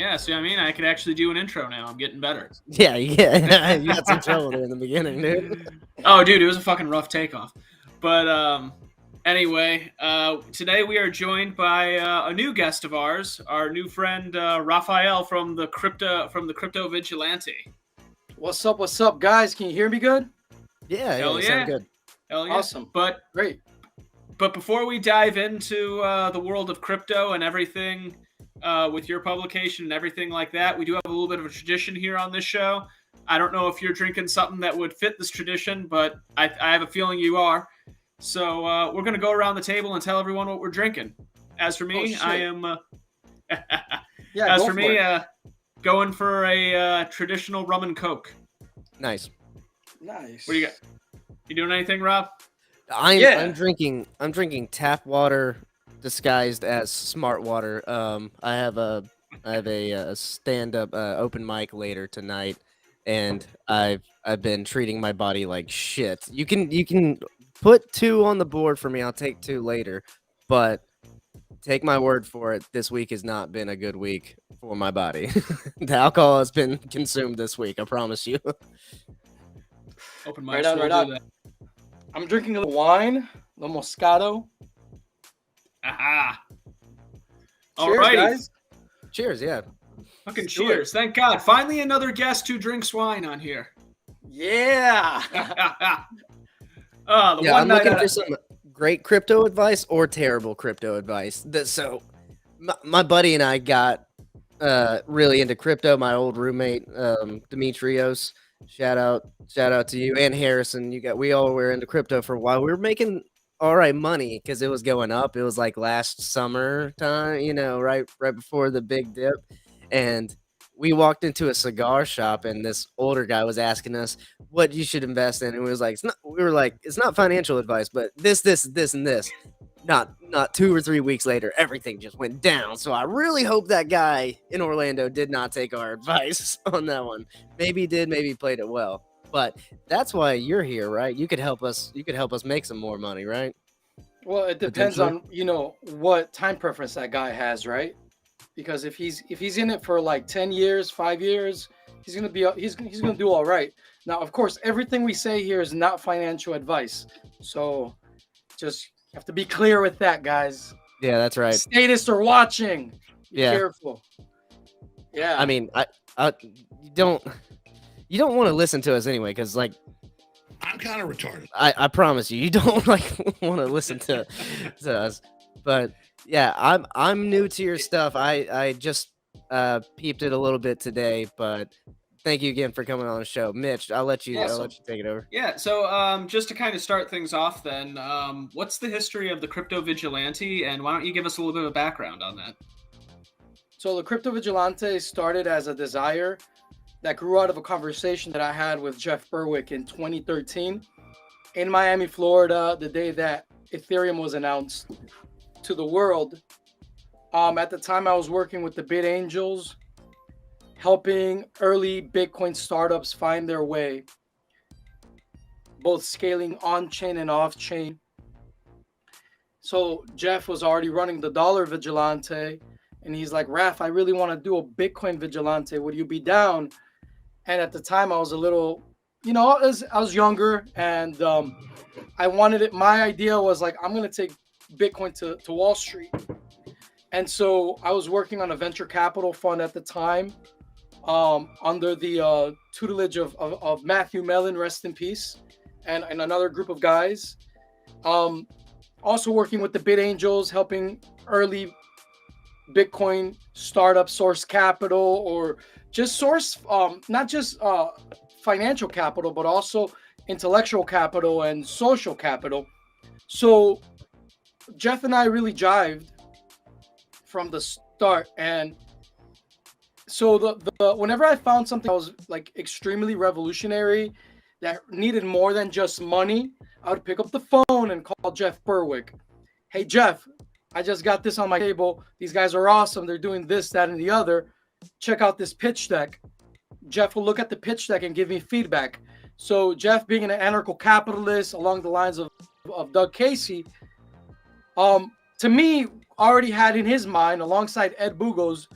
Yeah, see what I mean? I could actually do an intro now. I'm getting better. Yeah. You had some trouble there in the beginning, dude. Oh, dude, it was a fucking rough takeoff. But anyway, today we are joined by a new guest of ours, our new friend Raphael from the Crypto Vigilante. What's up, guys? Can you hear me good? Yeah, Hell you yeah. sound good. Hell yeah. Awesome. But Great. But before we dive into the world of crypto and everything with your publication and everything like that, we do have a little bit of a tradition here on this show. I don't know if you're drinking something that would fit this tradition, but I have a feeling you are. So we're going to go around the table and tell everyone what we're drinking. As for me, I am... going for a traditional rum and coke. Nice. Nice. What do you got? You doing anything, Rob? I'm drinking tap water disguised as smart water. I have a stand-up open mic later tonight, and I've been treating my body like shit. You can put 2 on the board for me. I'll take 2 later, but take my word for it. This week has not been a good week for my body. The alcohol has been consumed this week. I promise you. Open Right mics on, will right do on. I'm drinking a little wine, a little Moscato. Aha. All Cheers, right. guys. Cheers, yeah. Fucking Let's do cheers. Thank God. Finally another guest who drinks wine on here. Yeah. I'm I'm looking for some great crypto advice or terrible crypto advice. So my buddy and I got really into crypto. My old roommate, Demetrios, shout out to you, and Harrison. We all were into crypto for a while. We were making all right money because it was going up. It was like last summer time, right before the big dip. And we walked into a cigar shop, and this older guy was asking us what you should invest in. And we were like, it's not financial advice, but this, and this. Not 2 or 3 weeks later, everything just went down. So I really hope that guy in Orlando did not take our advice on that one. Maybe he did, maybe he played it well. But that's why you're here, right? You could help us make some more money, right? Well, it depends on, what time preference that guy has, right? Because if he's in it for like 10 years, 5 years, he's going to do all right. Now, of course, everything we say here is not financial advice. So just have to be clear with that, guys. Yeah, that's right. Statists are watching. Be careful. Yeah. I mean, you don't want to listen to us anyway, because like I'm kind of retarded. I promise you don't want to listen to us. But yeah, I'm new to your stuff. I just peeped it a little bit today, but thank you again for coming on the show. Mitch, I'll let you take it over. Yeah, so just to kind of start things off then, what's the history of the Crypto Vigilante, and why don't you give us a little bit of background on that? So the Crypto Vigilante started as a desire that grew out of a conversation that I had with Jeff Berwick in 2013 in Miami, Florida, the day that Ethereum was announced to the world. At the time, I was working with the Bit Angels, helping early Bitcoin startups find their way, both scaling on-chain and off-chain. So Jeff was already running the Dollar Vigilante, and he's like, Raph, I really want to do a Bitcoin Vigilante. Would you be down? And at the time, I was a little, I was younger, and I wanted it. My idea was like, I'm going to take Bitcoin to Wall Street. And so I was working on a venture capital fund at the time, under the tutelage of Matthew Mellon, rest in peace, and another group of guys. Also working with the Bit Angels, helping early Bitcoin startup source capital, or just source not just financial capital, but also intellectual capital and social capital. So Jeff and I really jived from the start. And so the whenever I found something that was like extremely revolutionary, that needed more than just money, I would pick up the phone and call Jeff Berwick. Hey, Jeff, I just got this on my table. These guys are awesome. They're doing this, that, and the other. Check out this pitch deck. Jeff will look at the pitch deck and give me feedback. So Jeff, being an anarcho-capitalist along the lines of Doug Casey, to me, already had in his mind, alongside Ed Bugo's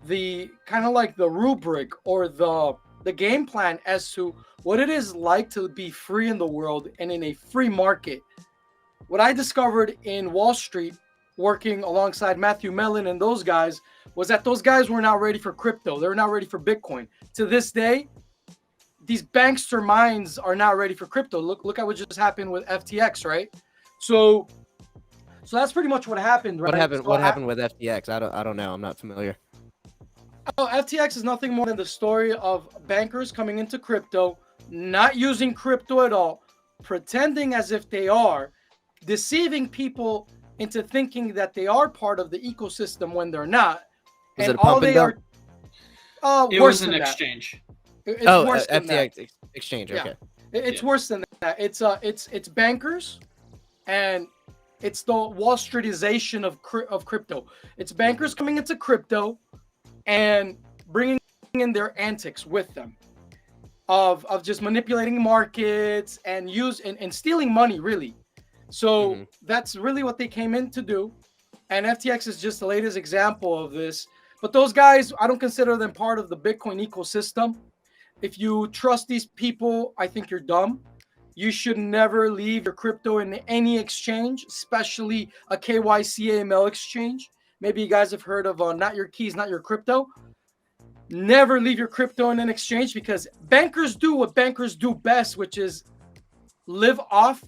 the kind of like the rubric or the game plan as to what it is like to be free in the world and in a free market. What I discovered in Wall Street, working alongside Matthew Mellon and those guys, was that those guys were not ready for crypto. They were not ready for Bitcoin. To this day, these bankster minds are not ready for crypto. Look at what just happened with FTX, right? So that's pretty much what happened, right? What happened with FTX? I don't know. I'm not familiar. Oh, FTX is nothing more than the story of bankers coming into crypto, not using crypto at all, pretending as if they are, deceiving people into thinking that they are part of the ecosystem when they're not. Was it a pump and dump? It was an exchange. It's worse than FTX that. exchange. Yeah. Okay. It's worse than that. It's bankers, and it's the Wall Streetization of crypto. It's bankers coming into crypto and bringing in their antics with them, of just manipulating markets and stealing money, really. So that's really what they came in to do, and FTX is just the latest example of this. But those guys, I don't consider them part of the Bitcoin ecosystem. If you trust these people, I think you're dumb. You should never leave your crypto in any exchange, especially a KYC AML exchange. Maybe you guys have heard of Not Your Keys, Not Your Crypto. Never leave your crypto in an exchange, because bankers do what bankers do best, which is live off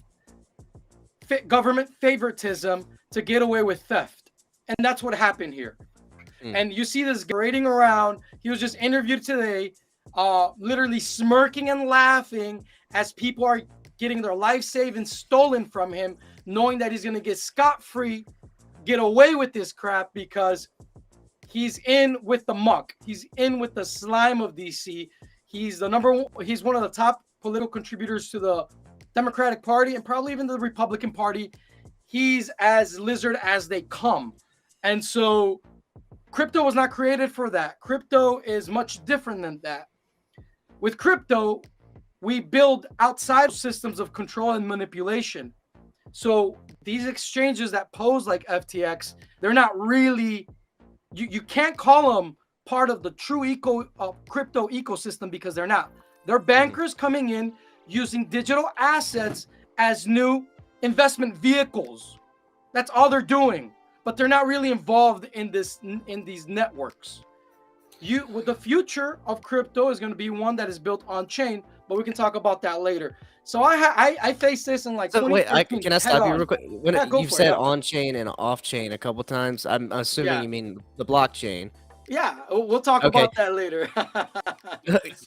government favoritism to get away with theft. And that's what happened here. And you see this parading around. He was just interviewed today, literally smirking and laughing as people are getting their life savings stolen from him, knowing that he's going to get scot-free, get away with this crap because he's in with the muck. He's in with the slime of DC. He's one of the top political contributors to the Democratic Party and probably even the Republican Party. He's as lizard as they come. And so crypto was not created for that. Crypto is much different than that. With crypto, we build outside systems of control and manipulation. So these exchanges that pose like FTX, they're not really, you can't call them part of the true crypto ecosystem, because they're not. They're bankers coming in using digital assets as new investment vehicles. That's all they're doing. But they're not really involved in these networks. The future of crypto is going to be one that is built on chain, but we can talk about that later. So I faced this in like. So wait, can I stop you real quick? When you've said on chain and off chain a couple times, I'm assuming you mean the blockchain. Yeah, we'll talk about that later.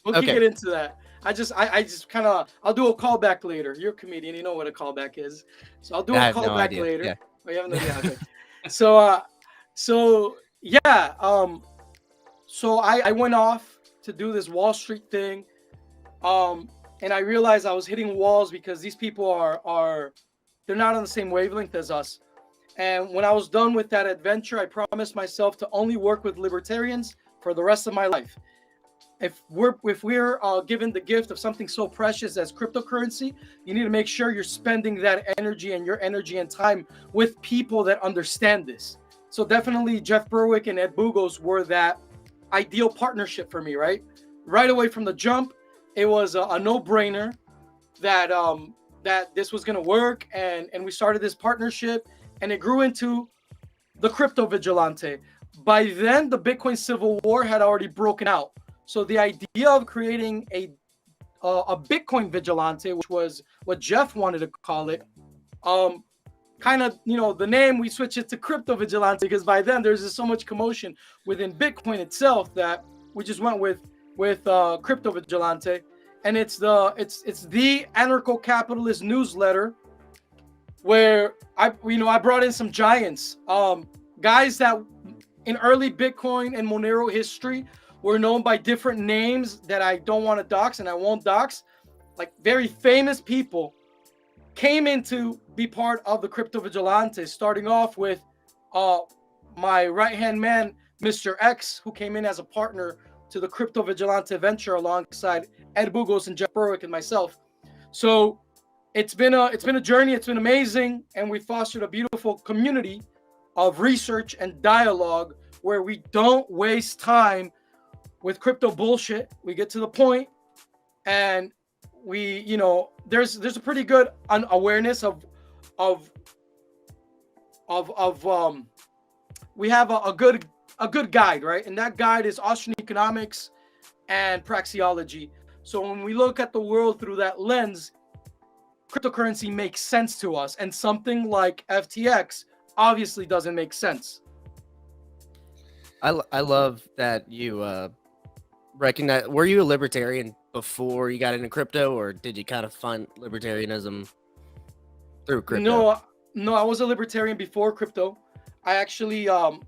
We'll get into that. I just kind of, I'll do a callback later. You're a comedian, you know what a callback is. So I'll do a callback later. Yeah. Oh, you have no idea. Okay. So I went off to do this Wall Street thing, and I realized I was hitting walls because these people they're not on the same wavelength as us. And when I was done with that adventure, I promised myself to only work with libertarians for the rest of my life. If we're given the gift of something so precious as cryptocurrency, you need to make sure you're spending that energy and time with people that understand this. So definitely Jeff Berwick and Ed Bugos were that ideal partnership for me, right? Right away from the jump, it was a no-brainer that this was going to work, and we started this partnership, and it grew into the Crypto Vigilante. By then, the Bitcoin Civil War had already broken out. So the idea of creating a Bitcoin Vigilante, which was what Jeff wanted to call it, kind of, the name, we switched it to Crypto Vigilante because by then there's just so much commotion within Bitcoin itself that we just went with Crypto Vigilante. And it's the anarcho-capitalist newsletter where I brought in some giants, guys that in early Bitcoin and Monero history were known by different names that I don't want to dox and I won't dox. Like very famous people came in to be part of the Crypto Vigilante, starting off with my right-hand man, Mr. X, who came in as a partner to the Crypto Vigilante venture alongside Ed Bugos and Jeff Berwick and myself. So it's been a journey. It's been amazing, and we fostered a beautiful community of research and dialogue where we don't waste time with crypto bullshit. We get to the point, and we, you know, there's a pretty good awareness of we have a good guide, right? And that guide is Austrian economics and praxeology. So when we look at the world through that lens, cryptocurrency makes sense to us, and something like FTX obviously doesn't make sense. I love that you recognize. Were you a libertarian before you got into crypto, or did you kind of find libertarianism through crypto? No, I was a libertarian before crypto. I actually So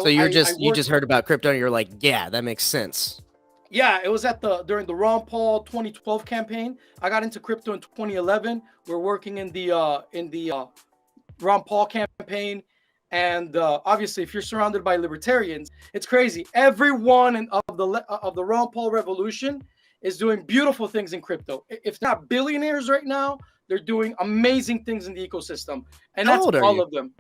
you just heard about crypto and you're like, yeah, that makes sense. Yeah, it was during the Ron Paul 2012 campaign. I got into crypto in 2011. We're working in the Ron Paul campaign, and obviously, if you're surrounded by libertarians, it's crazy. Everyone of the Ron Paul revolution is doing beautiful things in crypto. If not billionaires right now, they're doing amazing things in the ecosystem, and that's all of them.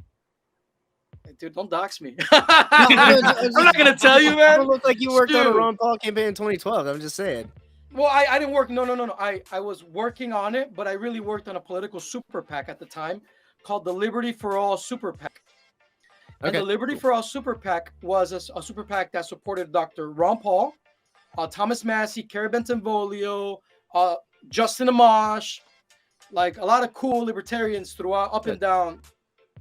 Dude, don't dox me. I'm not gonna tell you, man. It looked like you worked on a Ron Paul campaign in 2012. I'm just saying. Well, I didn't work. No. I was working on it, but I really worked on a political super PAC at the time called the Liberty for All Super PAC. And the Liberty for All Super PAC was a super PAC that supported Dr. Ron Paul, Thomas Massie, Carrie Benton-Volio, Justin Amash, like a lot of cool libertarians throughout, up and down.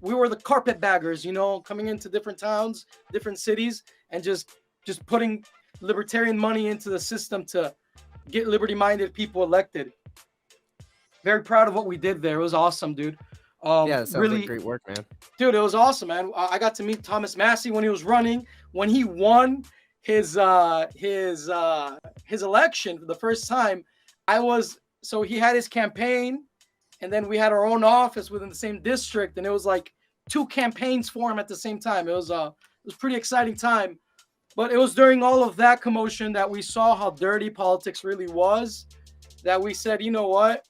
We were the carpetbaggers, you know, coming into different towns, different cities, and just putting libertarian money into the system to get liberty-minded people elected. Very proud of what we did there. It was awesome, dude. Yeah, it sounds like great work, man. Dude, it was awesome, man. I got to meet Thomas Massie when he was running. When he won his election for the first time, so he had his campaign. And then we had our own office within the same district, and it was like 2 campaigns for him at the same time. It was pretty exciting time. But it was during all of that commotion that we saw how dirty politics really was, that we said, you know what?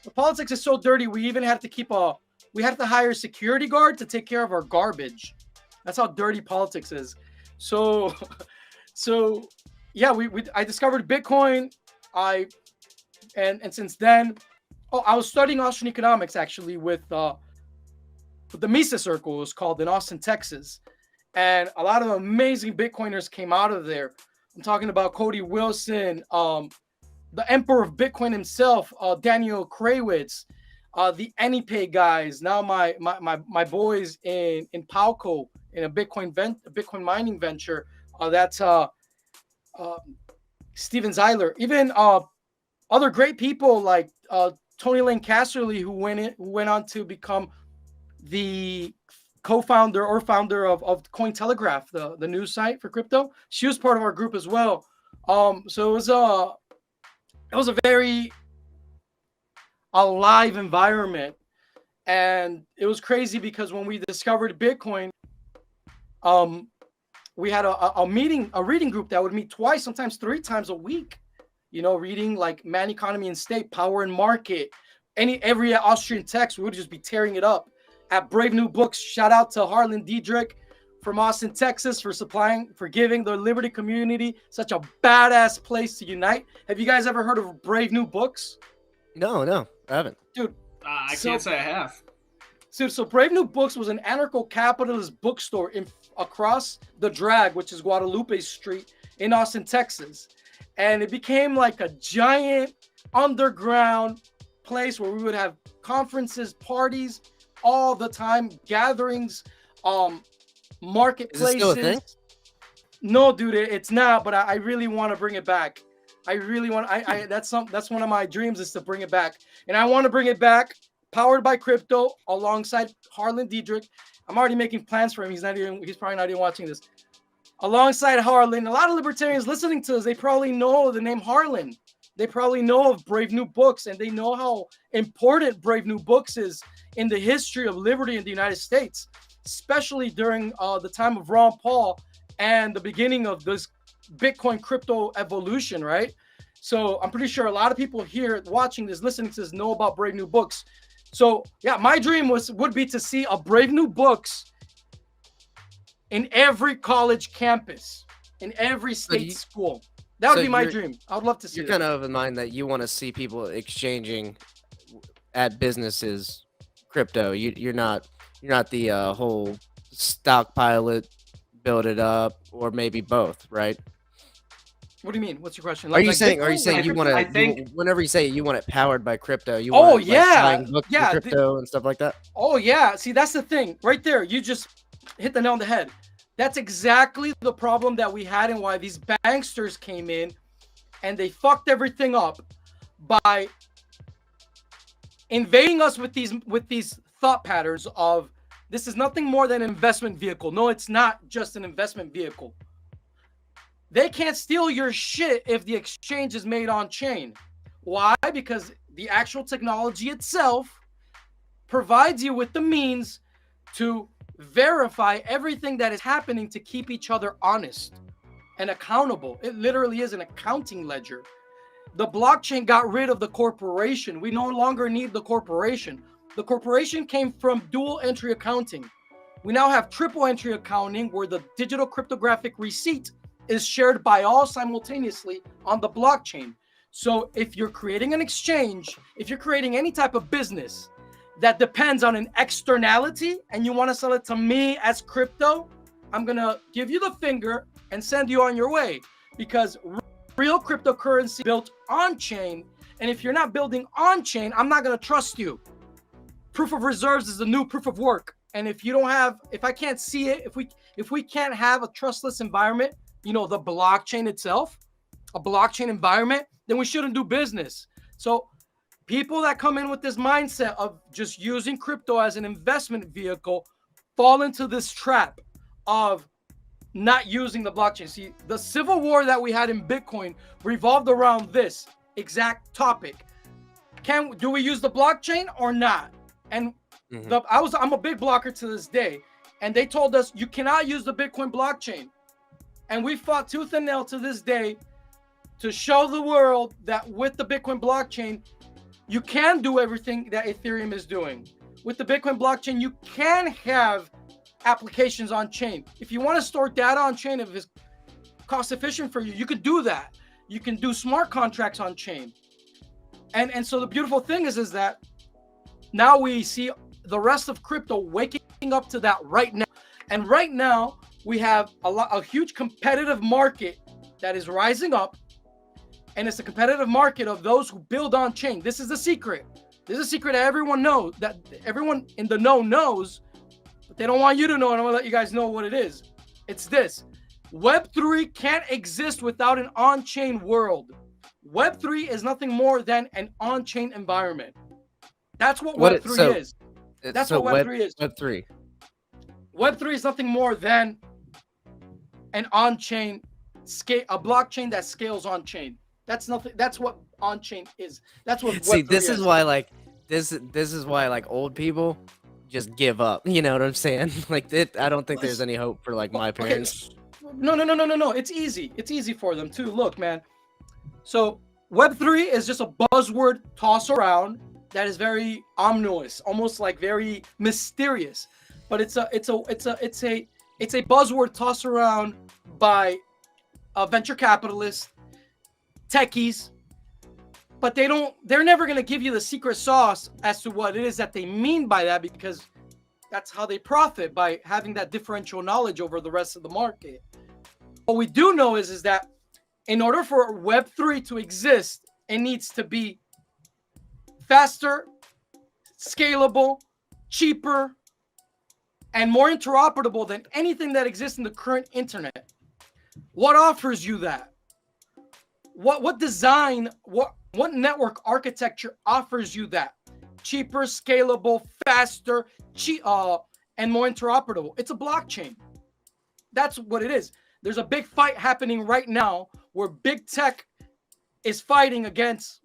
The politics is so dirty, we even had to hire a security guard to take care of our garbage. That's how dirty politics is. So yeah, I discovered Bitcoin. And since then, I was studying Austrian economics actually with the Mises Circle, it was called, in Austin, Texas. And a lot of amazing Bitcoiners came out of there. I'm talking about Cody Wilson, the Emperor of Bitcoin himself, Daniel Krawitz, the AnyPay guys. Now my boys in Palco in a Bitcoin mining venture. That's Steven Zeiler. Even other great people like Tony Lane Casserly, who went on to become the co-founder or founder of Cointelegraph, the news site for crypto. She was part of our group as well. So it was a very alive environment, and it was crazy because when we discovered Bitcoin, we had a reading group that would meet twice, sometimes 3 times a week. You know, reading like Man, Economy, and State, Power and Market, every Austrian text, we would just be tearing it up. At Brave New Books, shout out to Harlan Diedrich from Austin, Texas, for giving the Liberty community such a badass place to unite. Have you guys ever heard of Brave New Books? No, I haven't. Dude, I can't say I have. So Brave New Books was an anarcho-capitalist bookstore across the Drag, which is Guadalupe Street in Austin, Texas. And it became like a giant underground place where we would have conferences, parties all the time, gatherings, marketplaces. Is it still a thing? No, dude, it's not. But I really want to bring it back. I really want. That's one of my dreams, is to bring it back, and I want to bring it back powered by crypto alongside Harlan Diedrich. I'm already making plans for him. He's probably not even watching this. Alongside Harlan, a lot of libertarians listening to us, they probably know the name Harlan. They probably know of Brave New Books, and they know how important Brave New Books is in the history of liberty in the United States, especially during the time of Ron Paul and the beginning of this Bitcoin crypto evolution, right? So I'm pretty sure a lot of people here watching this, listening to this, know about Brave New Books. So yeah, my dream would be to see a Brave New Books in every college campus, in every state school. That would so be my dream. I would love to see You're that. kind of in mind that you want to see people exchanging at businesses crypto. You're not the whole stockpile it, build it up, or maybe both, right? What do you mean? What's your question? Are you Bitcoin? saying you want I to? think- Whenever you say you want it powered by crypto, you Oh, want buying books in crypto and stuff like that. Oh yeah, see that's the thing right there. You just hit the nail on the head. That's exactly the problem that we had and why these banksters came in and they fucked everything up by invading us with these thought patterns of this is nothing more than an investment vehicle. No, it's not just an investment vehicle. They can't steal your shit if the exchange is made on chain. Why? Because the actual technology itself provides you with the means to verify everything that is happening to keep each other honest and accountable. It literally is an accounting ledger. The blockchain got rid of the corporation. We no longer need the corporation. The corporation came from dual entry accounting. We now have triple entry accounting where the digital cryptographic receipt is shared by all simultaneously on the blockchain. So if you're creating an exchange, if you're creating any type of business that depends on an externality and you want to sell it to me as crypto, I'm going to give you the finger and send you on your way, because real cryptocurrency built on chain. And if you're not building on chain, I'm not going to trust you. Proof of reserves is the new proof of work. And if you don't have, if I can't see it, if we can't have a trustless environment, you know, the blockchain itself, a blockchain environment, then we shouldn't do business. So people that come in with this mindset of just using crypto as an investment vehicle fall into this trap of not using the blockchain. See, the civil war that we had in Bitcoin revolved around this exact topic. Do we use the blockchain or not? And I'm a big blocker to this day. And they told us you cannot use the Bitcoin blockchain. And we fought tooth and nail to this day to show the world that with the Bitcoin blockchain, you can do everything that Ethereum is doing. With the Bitcoin blockchain, you can have applications on chain. If you want to store data on chain, if it's cost efficient for you, you can do that. You can do smart contracts on chain. And so the beautiful thing is that now we see the rest of crypto waking up to that right now. And right now, we have a huge competitive market that is rising up, and it's a competitive market of those who build on chain. This is the secret. This is a secret that everyone knows, that everyone in the know knows, but they don't want you to know, and I'm gonna let you guys know what it is. It's this: Web3 can't exist without an on-chain world. Web3 is nothing more than an on-chain environment. That's what Web3 is. That's what Web3 is. Web3. Web3 is nothing more than an on-chain scale, a blockchain that scales on-chain. That's nothing. That's what on-chain is. That's what Web3 See, this is why this is why old people just give up. You know what I'm saying? I don't think there's any hope for my parents. Okay. No. It's easy. It's easy for them too. Look, man. So Web3 is just a buzzword toss around that is very ominous, almost very mysterious. But it's a buzzword tossed around by venture capitalists, techies, but they're never going to give you the secret sauce as to what it is that they mean by that, because that's how they profit, by having that differential knowledge over the rest of the market. What we do know is that in order for Web3 to exist, it needs to be faster, scalable, cheaper, and more interoperable than anything that exists in the current internet. What offers you that? What design, what network architecture offers you that? Cheaper, scalable, faster, and more interoperable. It's a blockchain. That's what it is. There's a big fight happening right now where big tech is fighting against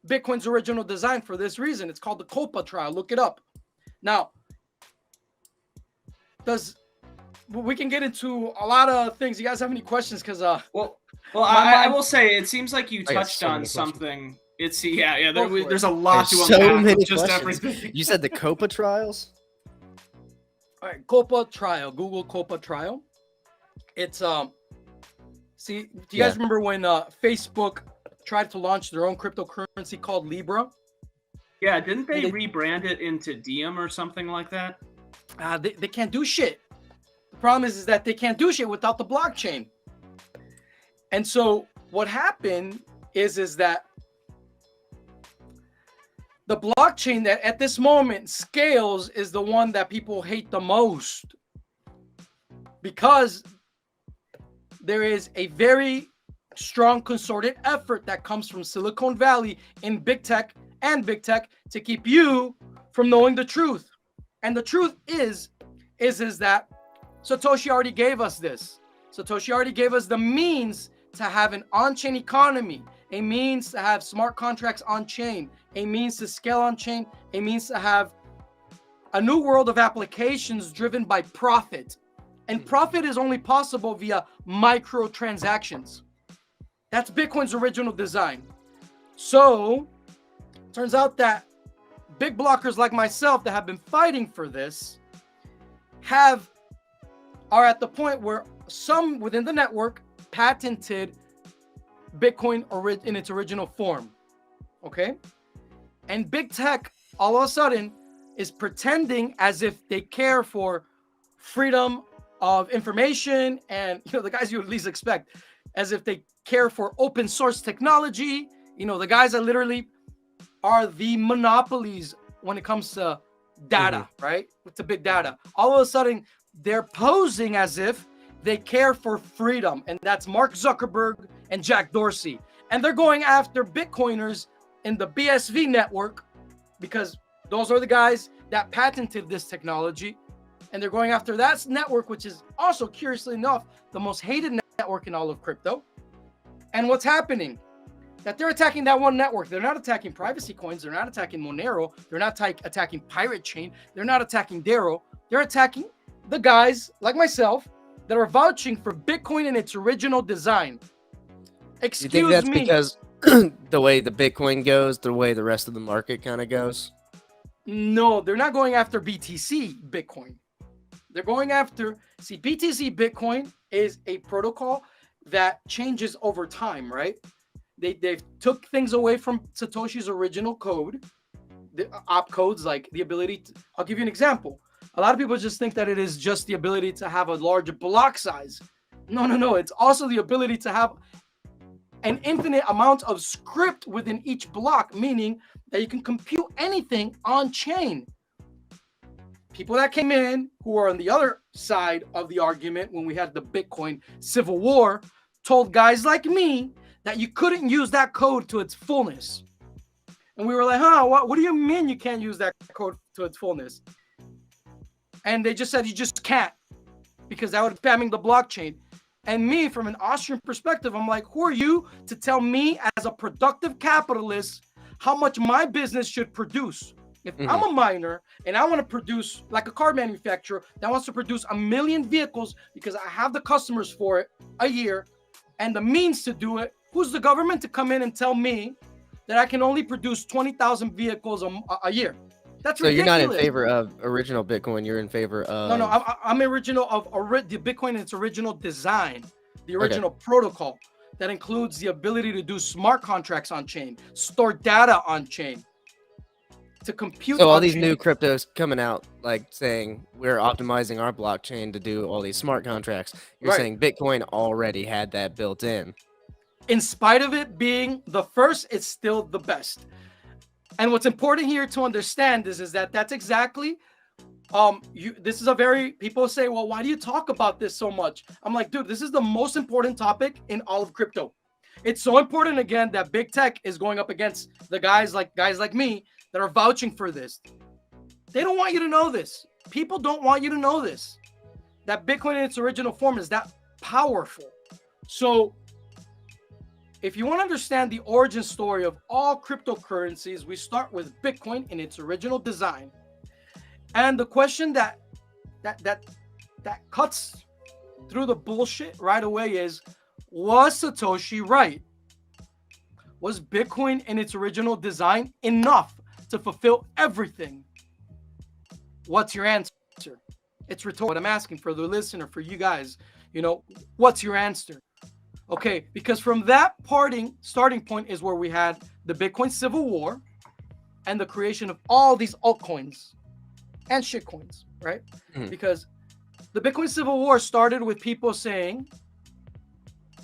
Bitcoin's original design for this reason. It's called the COPA trial. Look it up. Now, we can get into a lot of things. You guys have any questions? Because I will say it seems like you touched on something. It's there's a lot to unpack. Many just questions. Everything. You said the COPA trials? All right, Copa trial. Google Copa trial. It's See, do you guys remember when Facebook tried to launch their own cryptocurrency called Libra? Yeah, didn't they rebrand it into Diem or something like that? They can't do shit. The problem is that they can't do shit without the blockchain. And so what happened is that the blockchain that at this moment scales is the one that people hate the most, because there is a very strong concerted effort that comes from Silicon Valley in big tech to keep you from knowing the truth. And the truth is that Satoshi already gave us this. Satoshi already gave us the means to have an on-chain economy, a means to have smart contracts on-chain, a means to scale on-chain, a means to have a new world of applications driven by profit. And profit is only possible via microtransactions. That's Bitcoin's original design. So, turns out that big blockers like myself that have been fighting for this are at the point where some within the network patented Bitcoin in its original form. Okay? And big tech all of a sudden is pretending as if they care for freedom of information and, the guys you would least expect, as if they care for open source technology, the guys that literally are the monopolies when it comes to data, right? To big data. All of a sudden, they're posing as if they care for freedom, and that's Mark Zuckerberg and Jack Dorsey. And they're going after Bitcoiners in the BSV network because those are the guys that patented this technology. And they're going after that network, which is also, curiously enough, the most hated network in all of crypto. And what's happening? That they're attacking that one network. They're not attacking privacy coins. They're not attacking Monero. They're not attacking Pirate Chain. They're not attacking Darrow. They're attacking the guys like myself that are vouching for Bitcoin in its original design. Excuse me. You think that's because the way the Bitcoin goes, the way the rest of the market kind of goes? No, they're not going after BTC Bitcoin. They're going after, BTC Bitcoin is a protocol that changes over time, right? They've took things away from Satoshi's original code, the opcodes, like the ability to, I'll give you an example. A lot of people just think that it is just the ability to have a larger block size. No. It's also the ability to have an infinite amount of script within each block, meaning that you can compute anything on chain. People that came in who are on the other side of the argument when we had the Bitcoin civil war told guys like me that you couldn't use that code to its fullness. And we were like, what do you mean you can't use that code to its fullness? And they just said you just can't, because that would be spamming the blockchain. And me, from an Austrian perspective, I'm like, who are you to tell me as a productive capitalist how much my business should produce? If I'm a miner and I want to produce, like a car manufacturer that wants to produce 1 million vehicles because I have the customers for it a year and the means to do it, who's the government to come in and tell me that I can only produce 20,000 vehicles a year? That's ridiculous. So you're not in favor of original Bitcoin. You're in favor of... No, I'm original of the Bitcoin in its original design, the original protocol that includes the ability to do smart contracts on chain, store data on chain, to compute. So all these new cryptos coming out, like saying we're optimizing our blockchain to do all these smart contracts. You're saying Bitcoin already had that built in. In spite of it being the first, it's still the best. And what's important here to understand is that that's exactly, this is a very, people say, well, why do you talk about this so much? I'm like, dude, this is the most important topic in all of crypto. It's so important, again, that big tech is going up against the guys like me that are vouching for this. They don't want you to know this. People don't want you to know this. That Bitcoin in its original form is that powerful. So if you want to understand the origin story of all cryptocurrencies, we start with Bitcoin in its original design. And the question that cuts through the bullshit right away is, was Satoshi right? Was Bitcoin in its original design enough to fulfill everything? What's your answer? It's rhetorical. What I'm asking for the listener, for you guys, what's your answer? Okay, because from that starting point is where we had the Bitcoin Civil War and the creation of all these altcoins and shitcoins, right? Mhm. Because the Bitcoin Civil War started with people saying,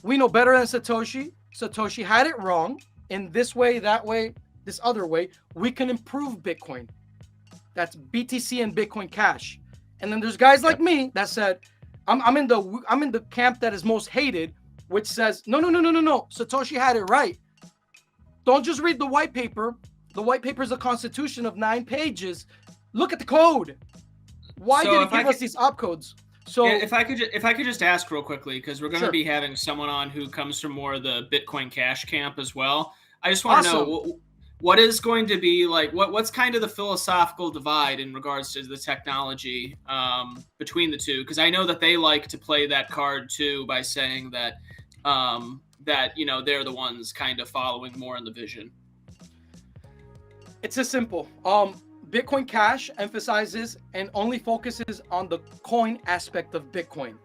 we know better than Satoshi. Satoshi had it wrong in this way, that way, this other way. We can improve Bitcoin. That's BTC and Bitcoin Cash. And then there's guys like me that said, I'm in the camp that is most hated, which says, no. Satoshi had it right. Don't just read the white paper. The white paper is a constitution of 9 pages. Look at the code. Why did it give us these opcodes? So if I could just ask real quickly, because we're going to Sure. be having someone on who comes from more of the Bitcoin Cash camp as well. I just want to know what is going to be like, what's kind of the philosophical divide in regards to the technology between the two? Because I know that they like to play that card too by saying that they're the ones kind of following more in the vision. it's as simple. Bitcoin Cash emphasizes and only focuses on the coin aspect of Bitcoin.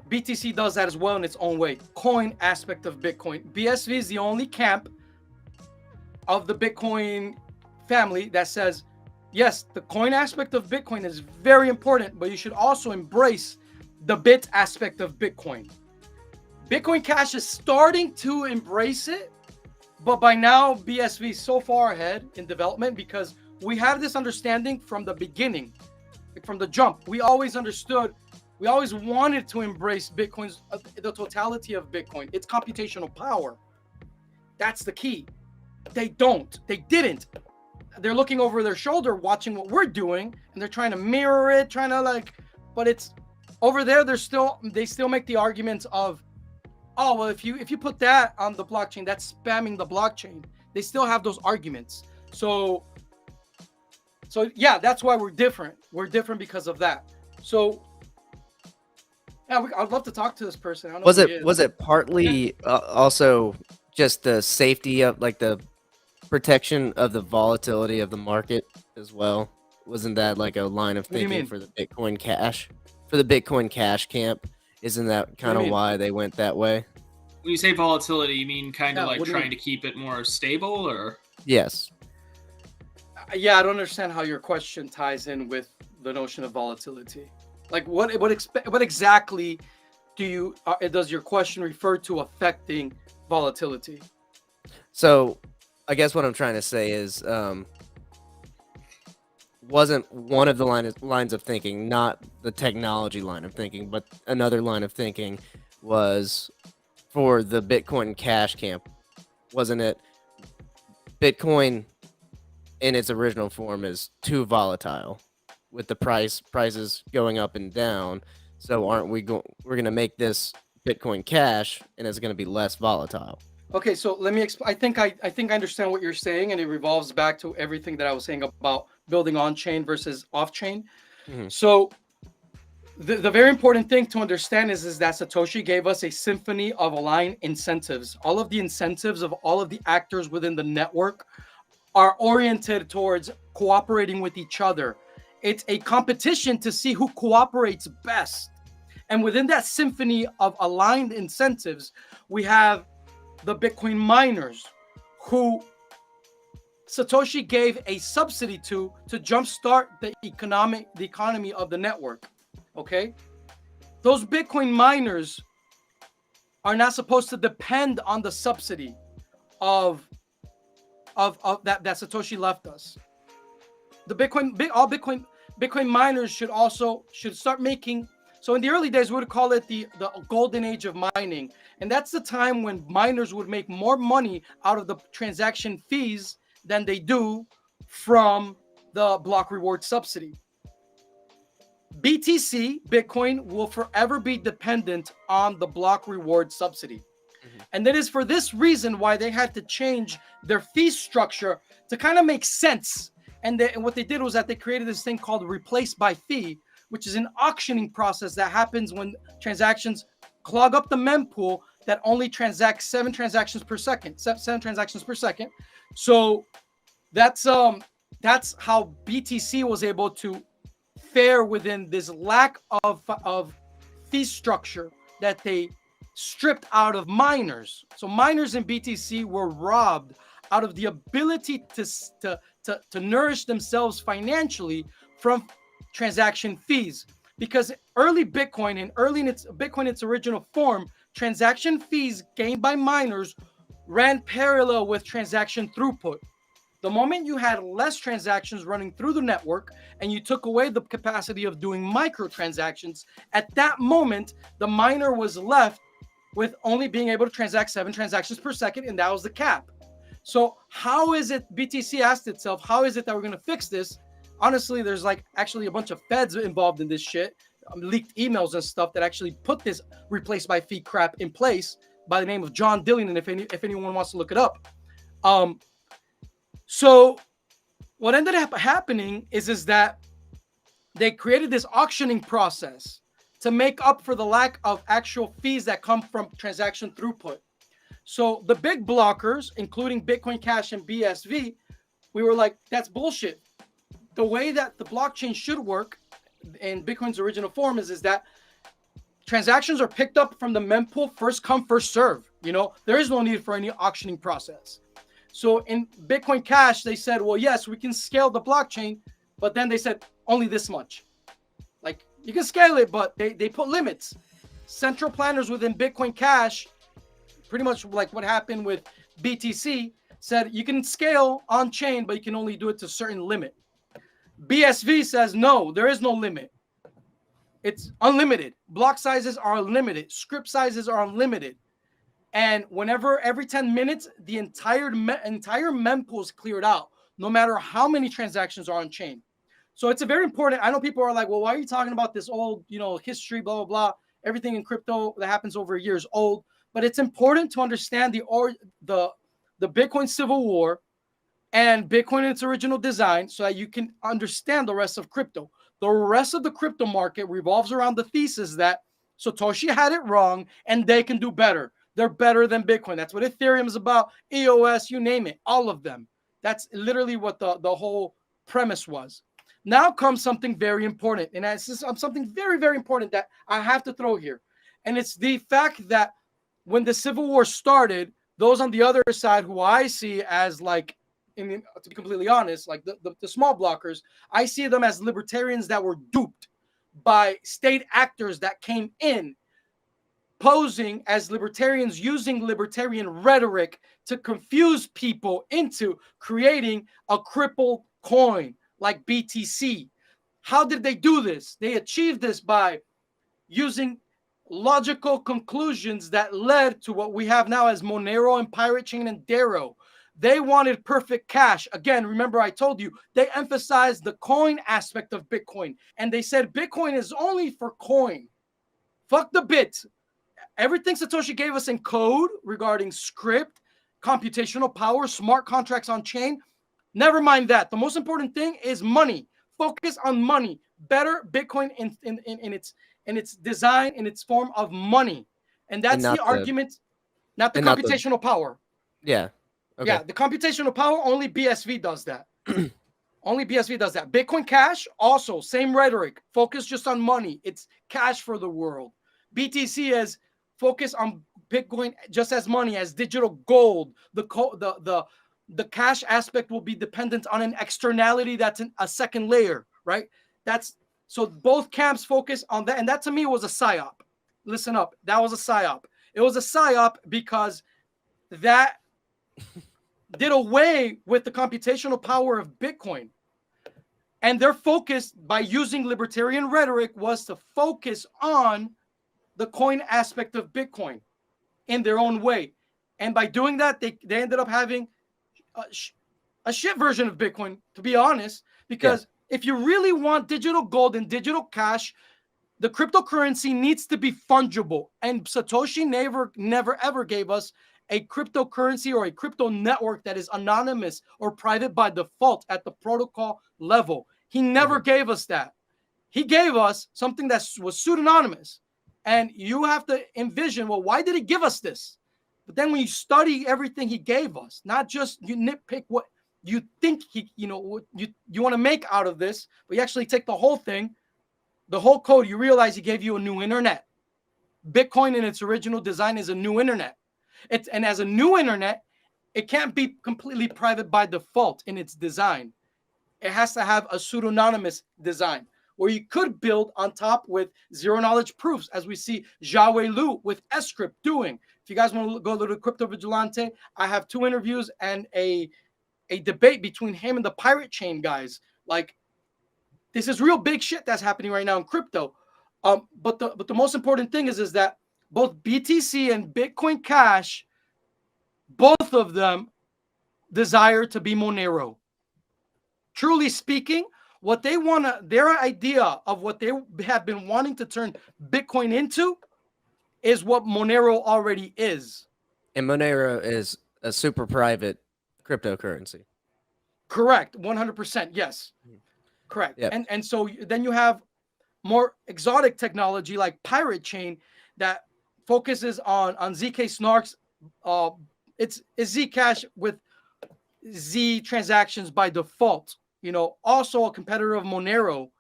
BTC does that as well in its own way. Coin aspect of Bitcoin. BSV is the only camp of the Bitcoin family that says, yes, the coin aspect of Bitcoin is very important, but you should also embrace the bit aspect of Bitcoin. Bitcoin Cash is starting to embrace it, but by now BSV is so far ahead in development because we have this understanding from the beginning, from the jump. We always understood, we always wanted to embrace Bitcoin's, the totality of Bitcoin, its computational power. That's the key. They didn't. They're looking over their shoulder, watching what we're doing, and they're trying to mirror it, but it's over there. They still make the arguments of, oh, well, if you put that on the blockchain, that's spamming the blockchain. They still have those arguments. So yeah, that's why we're different. We're different because of that. So yeah, I'd love to talk to this person. I don't know Was it partly also just the safety of like the protection of the volatility of the market as well? Wasn't that like a line of What do you thinking mean? for the Bitcoin Cash? For the Bitcoin Cash camp, isn't that kind of mean? why they went that way? When you say volatility, you mean kind of Yeah, like what do you trying mean? to keep it more stable, or? Yes. Yeah, I don't understand how your question ties in with the notion of volatility. Like, what exactly does your question refer to affecting volatility? So, I guess what I'm trying to say is, wasn't one of the lines of thinking, not the technology line of thinking, but another line of thinking was for the Bitcoin Cash camp, wasn't it? Bitcoin in its original form is too volatile with the prices going up and down. So aren't we're going to make this Bitcoin Cash and it's going to be less volatile? Okay, so let me explain. I think I understand what you're saying, and it revolves back to everything that I was saying about building on chain versus off chain. Mhm. So the very important thing to understand is that Satoshi gave us a symphony of aligned incentives. All of the incentives of all of the actors within the network are oriented towards cooperating with each other. It's a competition to see who cooperates best. And within that symphony of aligned incentives, we have the Bitcoin miners, who Satoshi gave a subsidy to jumpstart the economy of the network. Okay, those Bitcoin miners are not supposed to depend on the subsidy of that Satoshi left us. The Bitcoin miners should start making. So in the early days, we would call it the golden age of mining. And that's the time when miners would make more money out of the transaction fees than they do from the block reward subsidy. BTC, Bitcoin, will forever be dependent on the block reward subsidy. Mhm. And that is for this reason why they had to change their fee structure to kind of make sense. And what they did was that they created this thing called replace by fee, which is an auctioning process that happens when transactions clog up the mempool that only transacts 7 transactions per second. So that's how BTC was able to fair within this lack of fee structure that they stripped out of miners. So miners in BTC were robbed out of the ability to nourish themselves financially from transaction fees. Because early Bitcoin and Bitcoin in its original form, transaction fees gained by miners ran parallel with transaction throughput. The moment you had less transactions running through the network and you took away the capacity of doing microtransactions, at that moment, the miner was left with only being able to transact 7 transactions per second, and that was the cap. So how is it, BTC asked itself, how is it that we're going to fix this? Honestly, there's like actually a bunch of feds involved in this shit, leaked emails and stuff that actually put this replaced by fee crap in place by the name of John Dillion, if anyone wants to look it up. So what ended up happening is that they created this auctioning process to make up for the lack of actual fees that come from transaction throughput. So the big blockers, including Bitcoin Cash and BSV, we were like, that's bullshit. The way that the blockchain should work in Bitcoin's original form is that transactions are picked up from the mempool, first come, first serve. You know, there is no need for any auctioning process. So in Bitcoin Cash, they said, well, yes, we can scale the blockchain, but then they said only this much. Like, you can scale it, but they put limits. Central planners within Bitcoin Cash, pretty much like what happened with BTC, said you can scale on chain, but you can only do it to a certain limit. BSV says, no, there is no limit. It's unlimited. Block sizes are unlimited. Scrypt sizes are unlimited. And whenever every 10 minutes, the entire mempool is cleared out, no matter how many transactions are on chain. So it's a very important. I know people are like, well, why are you talking about this old, history, blah, blah, blah. Everything in crypto that happens over a year is old. But it's important to understand the Bitcoin Civil War and Bitcoin in its original design so that you can understand the rest of crypto. The rest of the crypto market revolves around the thesis that Satoshi had it wrong and they can do better. They're better than Bitcoin. That's what Ethereum is about. EOS, you name it, all of them. That's literally what the whole premise was. Now comes something very important. And it's something very, very important that I have to throw here. And it's the fact that when the Civil War started, those on the other side who I see as like, to be completely honest, like the small blockers, I see them as libertarians that were duped by state actors that came in posing as libertarians, using libertarian rhetoric to confuse people into creating a crippled coin like BTC. How did they do this? They achieved this by using logical conclusions that led to what we have now as Monero and Pirate Chain and Darrow. They wanted perfect cash. Again, remember I told you, they emphasized the coin aspect of Bitcoin. And they said Bitcoin is only for coin. Fuck the bit. Everything Satoshi gave us in code regarding Scrypt, computational power, smart contracts on chain, never mind that. The most important thing is money. Focus on money. Better Bitcoin in its design, in its form of money. And that's the argument, not the computational power. Yeah. Okay. Yeah, the computational power, only BSV does that. Only BSV does that. Bitcoin Cash, also, same rhetoric. Focus just on money. It's cash for the world. BTC is focus on Bitcoin just as money, as digital gold. The cash aspect will be dependent on an externality that's a second layer, right? So both camps focus on that. And that to me was a psyop. Listen up. That was a psyop. It was a psyop because that did away with the computational power of Bitcoin. And their focus by using libertarian rhetoric was to focus on the coin aspect of Bitcoin in their own way. And by doing that, they ended up having a shit version of Bitcoin, to be honest, because if you really want digital gold and digital cash, the cryptocurrency needs to be fungible. And Satoshi never, ever gave us a cryptocurrency or a crypto network that is anonymous or private by default at the protocol level. He never gave us that. He gave us something that was pseudonymous. And you have to envision, well, why did he give us this? But then when you study everything he gave us, not just you nitpick what you think what you want to make out of this, but you actually take the whole thing. the whole code, you realize he gave you a new internet. Bitcoin in its original design is a new internet. And as a new internet, it can't be completely private by default in its design. It has to have a pseudonymous design where you could build on top with zero knowledge proofs, as we see Xiaowei Lu with Scrypt doing. If you guys want to go to Crypto Vigilante, I have 2 interviews and a debate between him and the Pirate Chain guys. Like, this is real big shit that's happening right now in crypto. But the most important thing is that both BTC and Bitcoin Cash, both of them desire to be Monero. Truly speaking, what they want to, their idea of what they have been wanting to turn Bitcoin into is what Monero already is. And Monero is a super private cryptocurrency. Correct. 100%. Yes. Correct. Yep. And so then you have more exotic technology like Pirate Chain that focuses on zksnark's it's Zcash with Z transactions by default. You know, also a competitor of Monero.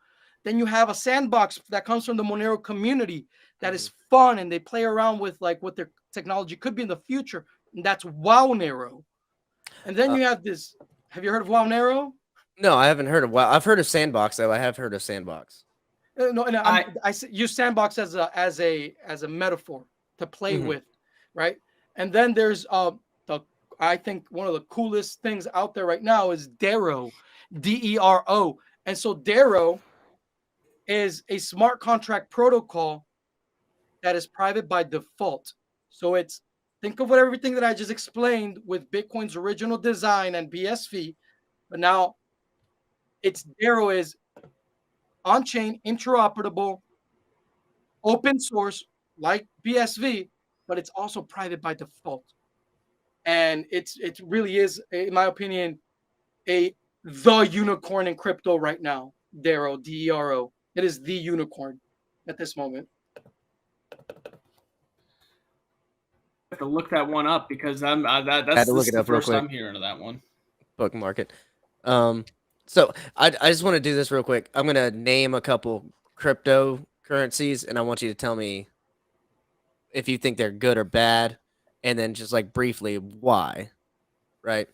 Then you have a sandbox that comes from the Monero community that is fun, and they play around with like what their technology could be in the future, and that's WoWnero. And then you have this. Have you heard of WoWnero? No, I haven't heard of WoW. I've heard of Sandbox though. I have heard of Sandbox. No, I use sandbox as a metaphor to play with, right? And then there's I think one of the coolest things out there right now is Dero, Dero. And so Dero is a smart contract protocol that is private by default. So it's, think of everything that I just explained with Bitcoin's original design and BSV, but now it's Dero is on-chain, interoperable, open source like BSV, but it's also private by default. And it really is, in my opinion, the unicorn in crypto right now. Dero, Dero. It is the unicorn at this moment. I have to look that one up because that's the first I'm hearing of that one. Bookmark it. So I just want to do this real quick. I'm gonna name a couple cryptocurrencies, and I want you to tell me if you think they're good or bad, and then just like briefly why. Right?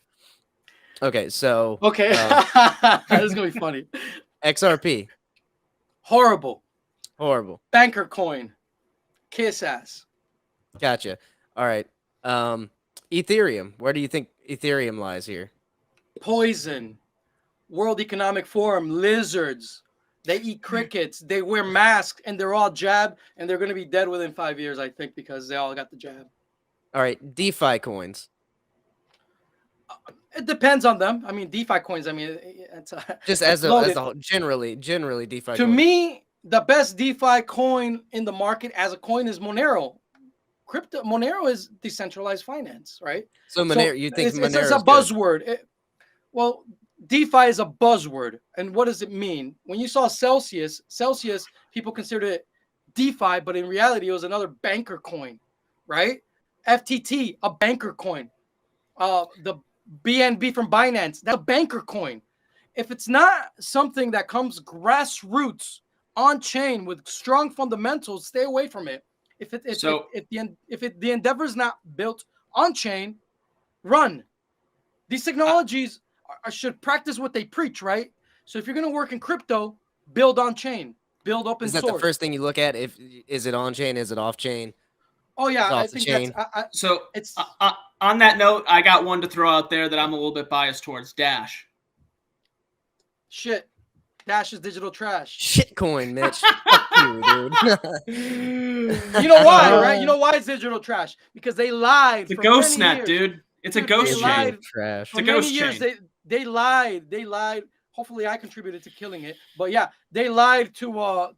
Okay. So okay, this is gonna be funny. XRP. Horrible. Banker coin. Kiss ass. Gotcha. All right. Ethereum. Where do you think Ethereum lies here? Poison. World Economic Forum. Lizards. They eat crickets. They wear masks, and they're all jabbed, and they're going to be dead within 5 years, I think, because they all got the jab. All right. DeFi coins. It depends on them. I mean, DeFi coins. I mean, it's just as a whole, generally DeFi. To me, the best DeFi coin in the market as a coin is Monero. Monero is decentralized finance, right? So Monero, you think Monero it's a buzzword? Well, DeFi is a buzzword, and what does it mean? When you saw Celsius, people considered it DeFi, but in reality, it was another banker coin, right? FTT, a banker coin. The BNB from Binance, that's a banker coin. If it's not something that comes grassroots on chain with strong fundamentals, stay away from it. If the endeavor is not built on chain, run. These technologies should practice what they preach, right? So if you're going to work in crypto, build on chain, build open source. Is that the first thing you look at? Is it on chain? Is it off chain? Oh yeah, I think that's it's on that note, I got one to throw out there that I'm a little bit biased towards. Dash. Shit. Dash is digital trash. Shitcoin, Mitch. Fuck you, dude. You know why, right? You know why it's digital trash? Because they lied. It's a ghost net, dude. It's a ghost chain. Trash. It's a ghost chain. They lied. They lied. Hopefully, I contributed to killing it. But yeah, they lied to our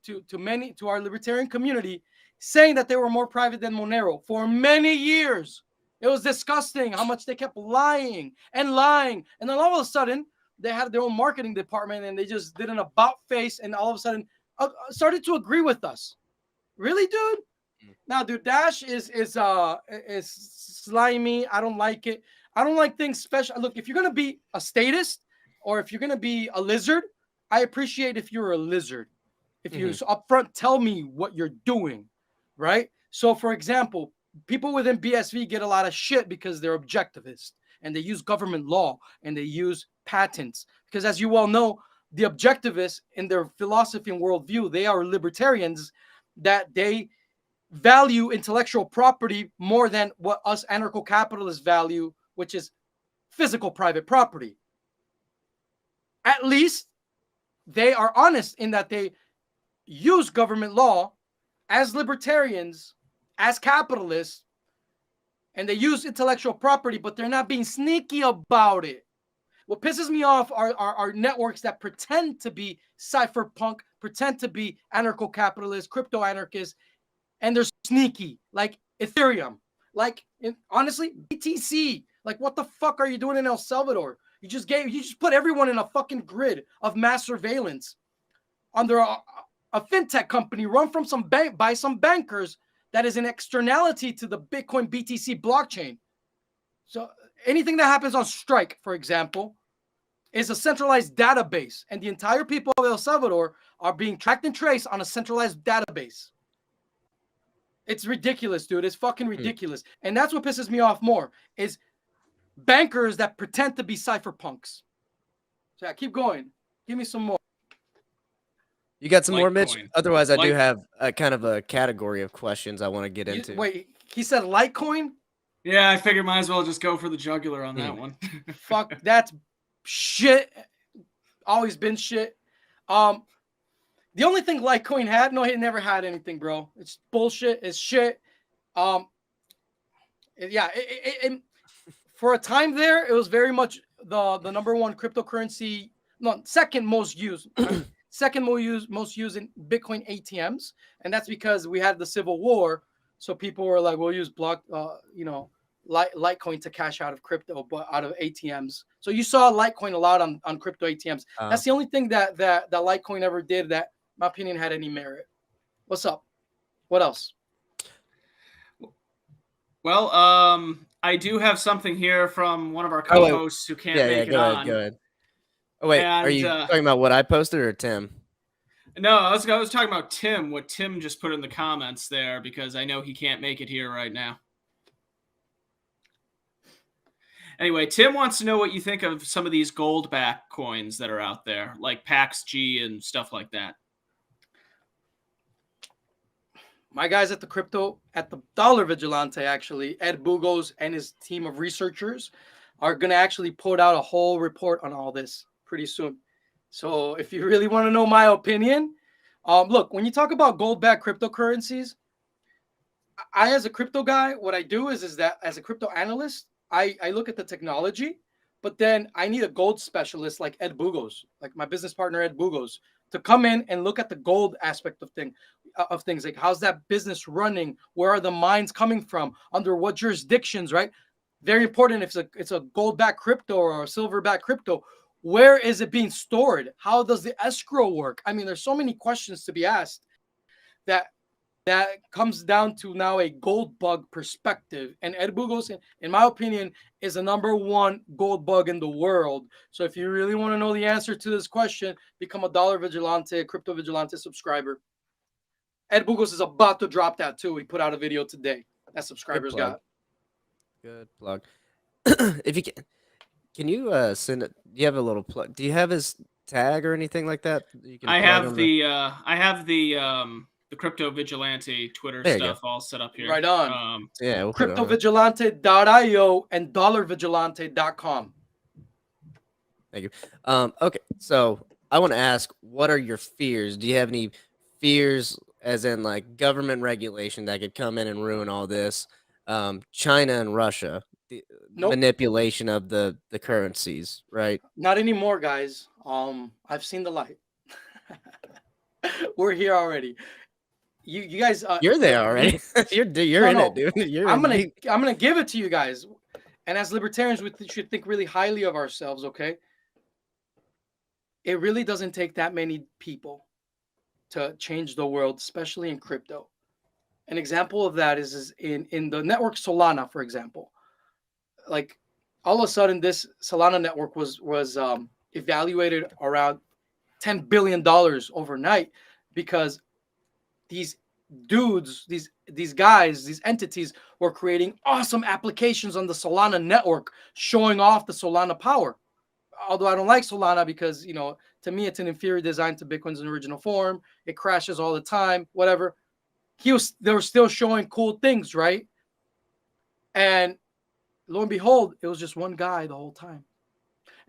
libertarian community, saying that they were more private than Monero for many years. It was disgusting how much they kept lying, and then all of a sudden they had their own marketing department, and they just did an about face, and all of a sudden started to agree with us. Really, dude? Now, dude, Dash is slimy. I don't like it. I don't like things special. Look, if you're gonna be a statist or if you're gonna be a lizard, I appreciate if you're a lizard. if you upfront tell me what you're doing, right? So, for example, people within BSV get a lot of shit because they're objectivist and they use government law and they use patents. Because as you well know, the objectivists in their philosophy and worldview, they are libertarians that they value intellectual property more than what us anarcho-capitalists value, which is physical private property. At least they are honest in that they use government law as libertarians, as capitalists, and they use intellectual property, but they're not being sneaky about it. What pisses me off are networks that pretend to be cypherpunk, pretend to be anarcho-capitalists, crypto-anarchists, and they're sneaky, like Ethereum, like honestly, BTC. Like, what the fuck are you doing in El Salvador? You just put everyone in a fucking grid of mass surveillance under a fintech company run from some bank by some bankers that is an externality to the Bitcoin BTC blockchain. So anything that happens on Strike, for example, is a centralized database, and the entire people of El Salvador are being tracked and traced on a centralized database. It's ridiculous, dude. It's fucking ridiculous. And that's what pisses me off more is bankers that pretend to be cypherpunks. So yeah, keep going. Give me some more. You got some more, Litecoin. Mitch? Otherwise, I do have a kind of a category of questions I want to get into. Wait, he said Litecoin? Yeah, I figured might as well just go for the jugular on that one. Fuck, that's shit. Always been shit. The only thing Litecoin had, no, it never had anything, bro. It's bullshit. It's shit. Yeah, for a time there, it was very much the number one cryptocurrency, no, second most used, second most used in Bitcoin ATMs, and that's because we had the Civil War, so people were like, we'll use Litecoin to cash out of crypto, but out of ATMs. So you saw Litecoin a lot on crypto ATMs. That's the only thing that Litecoin ever did that, in my opinion, had any merit. What's up? What else? Well, I do have something here from one of our co-hosts who can't make it on. Go ahead. Oh wait, are you talking about what I posted or Tim? No, I was talking about Tim. What Tim just put in the comments there, because I know he can't make it here right now. Anyway, Tim wants to know what you think of some of these gold-backed coins that are out there, like PaxG and stuff like that. My guys at the Dollar Vigilante, actually, Ed Bugos and his team of researchers are going to actually put out a whole report on all this pretty soon. So if you really want to know my opinion, look, when you talk about gold-backed cryptocurrencies, I, as a crypto guy, what I do is that as a crypto analyst, I look at the technology, but then I need a gold specialist like Ed Bugos, like my business partner, Ed Bugos, to come in and look at the gold aspect of things. Like, how's that business running? Where are the mines coming from? Under what jurisdictions, right? Very important. If it's a gold-backed crypto or a silver-backed crypto, where is it being stored? How does the escrow work? I mean, there's so many questions to be asked that comes down to now a gold bug perspective. And Ed Bugos, in my opinion, is the number one gold bug in the world. So if you really want to know the answer to this question, become a Dollar Vigilante, Crypto Vigilante subscriber. Ed Bugos is about to drop that too. He put out a video today that subscribers got. Good plug. If you can you send it? Do you have a little plug? Do you have his tag or anything like that? You can I have the Crypto Vigilante Twitter stuff all set up here. Right on. Yeah, we'll cryptovigilante.io and dollarvigilante.com. Thank you. Okay, so I want to ask, what are your fears? Do you have any fears, as in like government regulation that could come in and ruin all this? China and Russia, the manipulation of the currencies, right? Not anymore, guys. I've seen the light. We're here already. You guys, you're there already. you're in it, dude. I'm gonna give it to you guys. And as libertarians, we should think really highly of ourselves. Okay, it really doesn't take that many people to change the world, especially in crypto. An example of that is in the network Solana, for example. Like, all of a sudden, this Solana network was evaluated around $10 billion overnight. because these dudes, these guys, these entities were creating awesome applications on the Solana network, showing off the Solana power. Although I don't like Solana because, you know, to me, it's an inferior design to Bitcoin's original form. It crashes all the time, whatever. They were still showing cool things, right? And lo and behold, it was just one guy the whole time.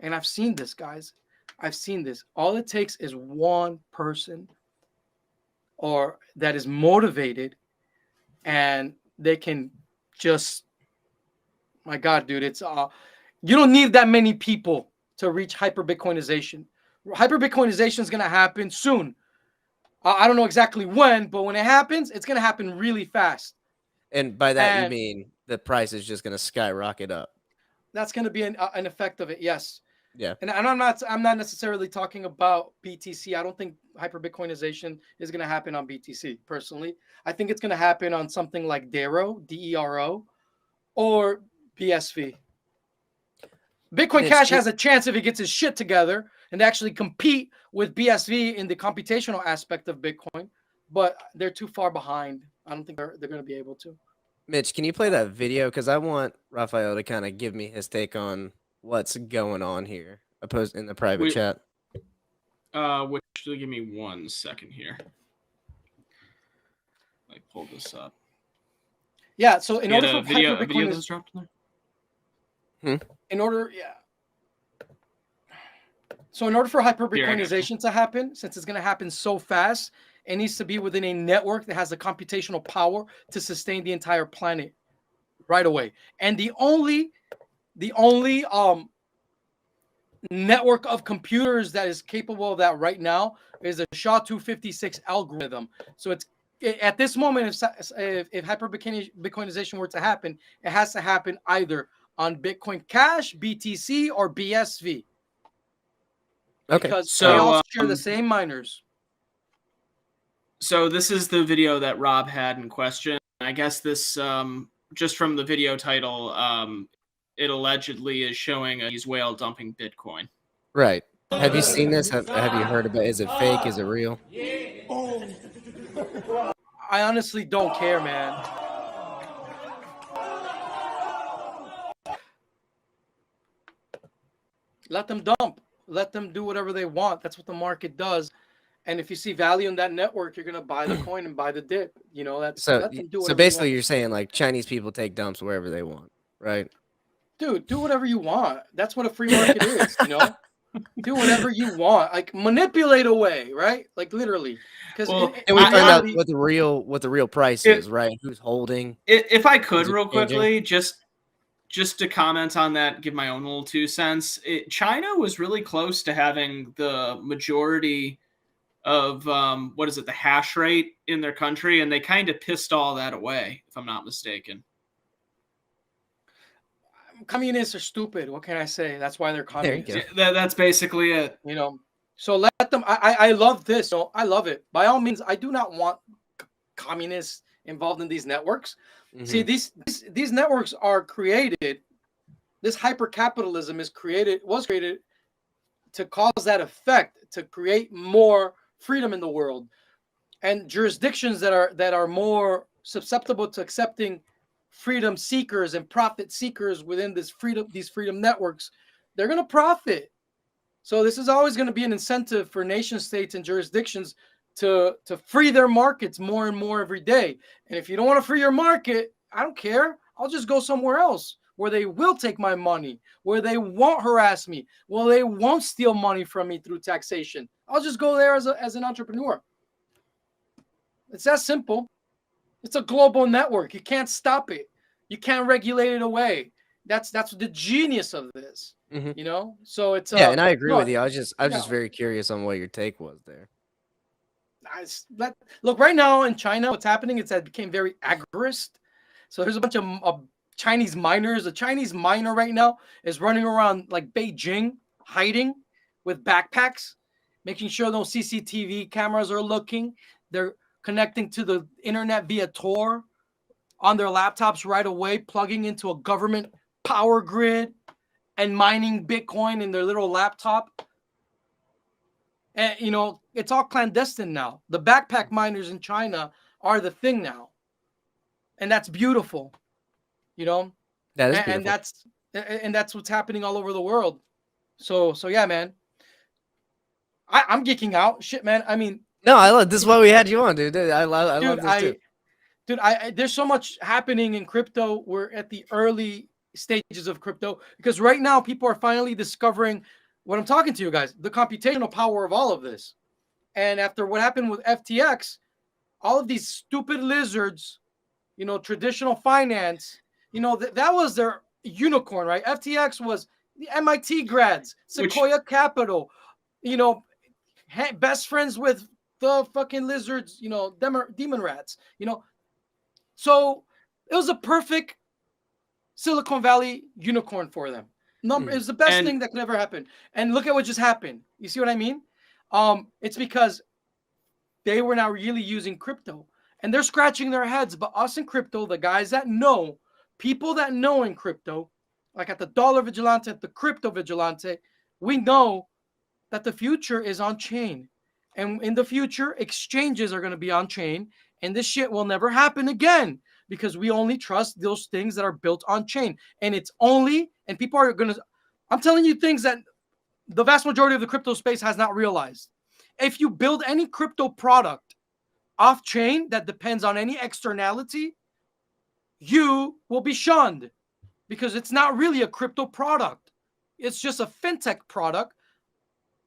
And I've seen this, guys. I've seen this. All it takes is one person or that is motivated, and they can just, my God, dude, it's you don't need that many people to reach hyper Bitcoinization. Hyper Bitcoinization is going to happen soon. I don't know exactly when, but when it happens, it's going to happen really fast. And by that, you mean the price is just going to skyrocket up. That's going to be an effect of it. Yes. Yeah. And I'm not necessarily talking about BTC. I don't think hyper Bitcoinization is going to happen on BTC personally. I think it's going to happen on something like Dero, DERO, or BSV. Bitcoin Cash has a chance if he gets his shit together and actually compete with BSV in the computational aspect of Bitcoin, but they're too far behind. I don't think they're going to be able to. Mitch, can you play that video? Because I want Raphael to kind of give me his take on what's going on here, opposed in the private chat. Which, give me 1 second here. I pulled this up. Yeah, so in order for video that's dropped in there? So in order for hyper Bitcoinization to happen, since it's going to happen so fast, it needs to be within a network that has the computational power to sustain the entire planet right away. And the only network of computers that is capable of that right now is a SHA-256 algorithm. So it's at this moment, if hyper Bitcoinization were to happen, it has to happen either on Bitcoin Cash, BTC, or BSV. Okay, because they all share the same miners. So this is the video that Rob had in question. I guess this, just from the video title, it allegedly is showing he's whale dumping Bitcoin. Right. Have you seen this? Have you heard about it? Is it fake? Is it real? I honestly don't care, man. Let them dump. Let them do whatever they want. That's what the market does. And if you see value in that network, you're gonna buy the coin and buy the dip. You know, that's so basically you're saying like Chinese people take dumps wherever they want, right? Dude, do whatever you want. That's what a free market is, you know? Do whatever you want. Like manipulate away, right? Like literally. Because and we find out what the real price is, right? Who's holding. If I could real quickly, just to comment on that, give my own little 2 cents. China was really close to having the majority of the hash rate in their country, and they kind of pissed all that away, if I'm not mistaken. Communists are stupid. What can I say? That's why they're communists. That's basically it. You know, so let them. I love this. So I love it. By all means, I do not want communists involved in these networks. Mm-hmm. See, these networks are created. This hyper capitalism was created to cause that effect, to create more freedom in the world, and jurisdictions that are more susceptible to accepting freedom seekers and profit seekers within these freedom networks, they're going to profit. So this is always going to be an incentive for nation states and jurisdictions to free their markets more and more every day. And if you don't want to free your market, I don't care. I'll just go somewhere else where they will take my money, where they won't harass me, where they won't steal money from me through taxation. I'll just go there as an entrepreneur. It's that simple. It's a global network. You can't stop it. You can't regulate it away. That's the genius of this. Mm-hmm. You know? So it's and I agree with you. I was just very curious on what your take was there. Look, right now in China, what's happening is that it became very agorist. So there's a bunch of Chinese miners. A Chinese miner right now is running around like Beijing, hiding with backpacks, making sure no CCTV cameras are looking. They're connecting to the internet via Tor on their laptops right away, plugging into a government power grid and mining Bitcoin in their little laptop. And it's all clandestine now. The backpack miners in China are the thing now, and that's beautiful. That is and beautiful. that's what's happening all over the world. So yeah, man. I'm geeking out. Shit, man. I mean, No, I love this. Is why we had you on, dude. I love dude, this too. there's so much happening in crypto. We're at the early stages of crypto because right now people are finally discovering what I'm talking to you guys, the computational power of all of this. And after what happened with FTX, all of these stupid lizards, traditional finance, that was their unicorn, right? FTX was the MIT grads, Sequoia Capital, best friends with the fucking lizards, demon rats, So it was a perfect Silicon Valley unicorn for them. It was the best thing that could ever happen. And look at what just happened. You see what I mean? It's because they were now really using crypto. And they're scratching their heads. But us in crypto, the guys that know, people that know in crypto, like at the Dollar Vigilante, at the Crypto Vigilante, we know that the future is on chain. And in the future, exchanges are going to be on chain. And this shit will never happen again because we only trust those things that are built on chain. And people are going to, I'm telling you things that the vast majority of the crypto space has not realized. If you build any crypto product off chain that depends on any externality, you will be shunned because it's not really a crypto product. It's just a fintech product.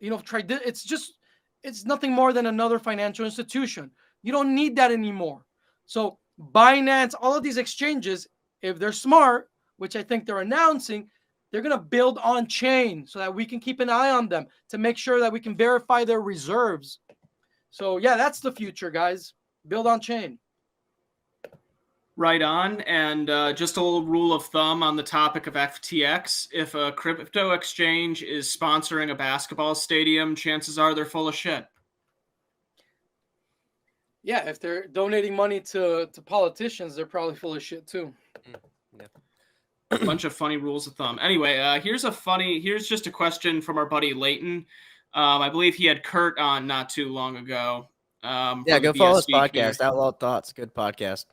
It's nothing more than another financial institution. You don't need that anymore. So Binance, all of these exchanges, if they're smart, which I think they're announcing, they're going to build on chain so that we can keep an eye on them to make sure that we can verify their reserves. So yeah, that's the future, guys. Build on chain. Right on. And just a little rule of thumb on the topic of FTX. If a crypto exchange is sponsoring a basketball stadium, chances are they're full of shit. Yeah, if they're donating money to politicians, they're probably full of shit too. Yeah. A bunch of funny rules of thumb. Anyway, here's just a question from our buddy Leighton. I believe he had Kurt on not too long ago. Yeah, go follow his podcast, Outlaw Thoughts. Good podcast.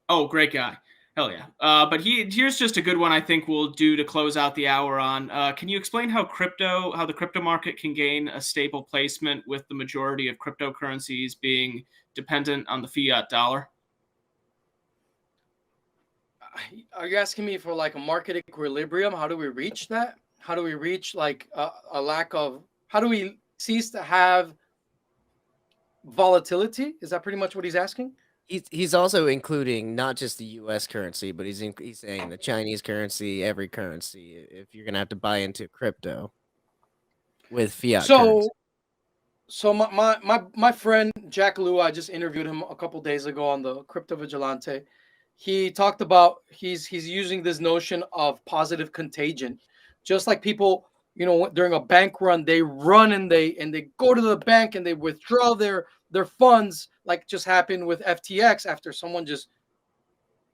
Oh, great guy. Hell yeah. But here's just a good one I think we'll do to close out the hour on. Can you explain how the crypto market can gain a stable placement with the majority of cryptocurrencies being dependent on the fiat dollar? Are you asking me for like a market equilibrium? How do we reach that? How do we reach like a lack of, how do we cease to have volatility? Is that pretty much what he's asking? He's also including not just the U.S. currency, but he's saying the Chinese currency, every currency. If you're gonna have to buy into crypto with fiat currency. So my friend Jack Liu, I just interviewed him a couple days ago on the Crypto Vigilante. He talked about he's using this notion of positive contagion, just like people, during a bank run, they run and they go to the bank and they withdraw their funds, like just happened with FTX after someone just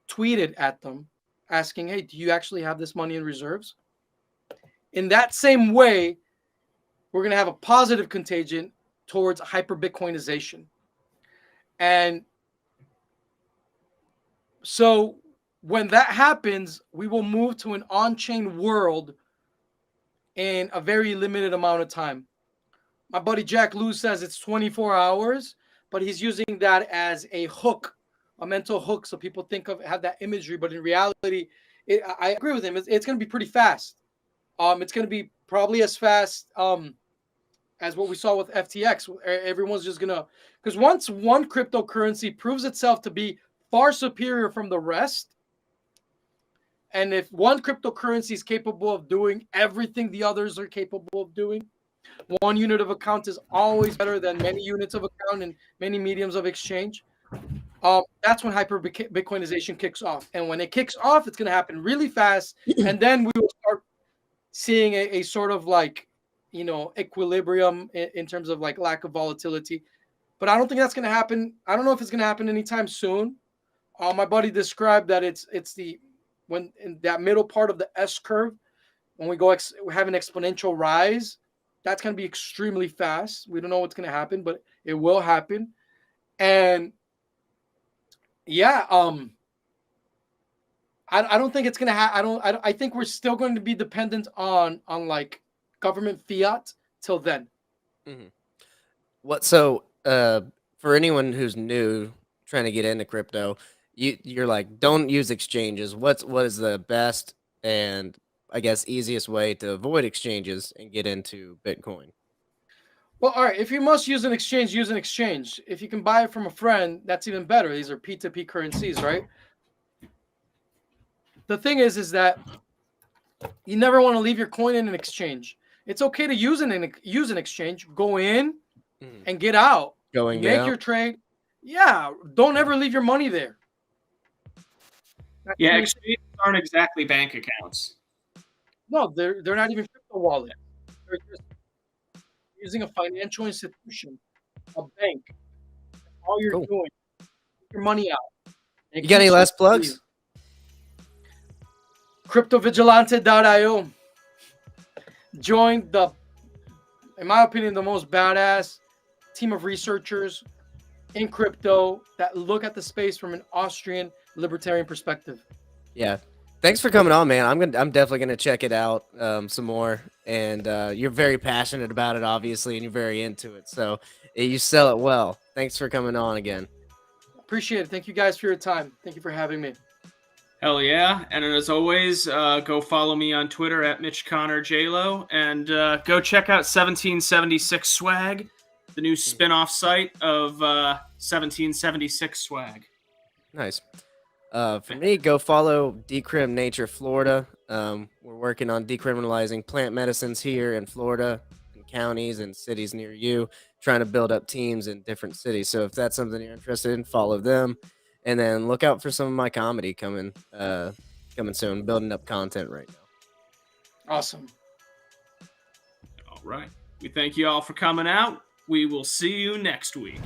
tweeted at them asking, hey, do you actually have this money in reserves? In that same way, we're going to have a positive contagion towards hyper Bitcoinization. And so when that happens, we will move to an on-chain world in a very limited amount of time. My buddy Jack Liu says it's 24 hours, but he's using that as a hook, a mental hook, so people have that imagery. But in reality, I agree with him. It's going to be pretty fast. It's going to be probably as fast as what we saw with FTX. Everyone's just going to, because once one cryptocurrency proves itself to be far superior from the rest, and if one cryptocurrency is capable of doing everything the others are capable of doing, one unit of account is always better than many units of account and many mediums of exchange. That's when hyper Bitcoinization kicks off. And when it kicks off, it's going to happen really fast. And then we will start seeing a sort of like, equilibrium in terms of like lack of volatility. But I don't think that's going to happen. I don't know if it's going to happen anytime soon. My buddy described that it's when in that middle part of the S curve, when we have an exponential rise, That's going to be extremely fast. We don't know what's going to happen, but it will happen. And yeah, I don't think it's going to happen. I think we're still going to be dependent on like government fiat till then. Mhm. So for anyone who's new trying to get into crypto, you're like, don't use exchanges. What is the best and I guess easiest way to avoid exchanges and get into Bitcoin? Well, all right. If you must use an exchange, use an exchange. If you can buy it from a friend, that's even better. These are P2P currencies, right? The thing is that you never want to leave your coin in an exchange. It's okay to use an exchange. Go in and get out. Going Make out. your trade. Yeah, don't ever leave your money there. Yeah, exchanges aren't exactly bank accounts. No, they're not even crypto wallet. They're just using a financial institution, a bank. All you're Cool. doing, get your money out. You got any last plugs? Cryptovigilante.io. Join the, in my opinion, the most badass team of researchers in crypto that look at the space from an Austrian libertarian perspective. Yeah. Thanks for coming on, man. I'm definitely gonna check it out some more. And you're very passionate about it, obviously, and you're very into it. So you sell it well. Thanks for coming on again. Appreciate it. Thank you guys for your time. Thank you for having me. Hell yeah. And as always, go follow me on Twitter at MitchConnorJLo, and go check out 1776 Swag, the new spin-off site of 1776 Swag. Nice. For me, go follow Decrim Nature Florida. We're working on decriminalizing plant medicines here in Florida, in counties and cities near you, trying to build up teams in different cities. So if that's something you're interested in, follow them. And then look out for some of my comedy coming soon. Building up content right now. Awesome. All right. We thank you all for coming out. We will see you next week.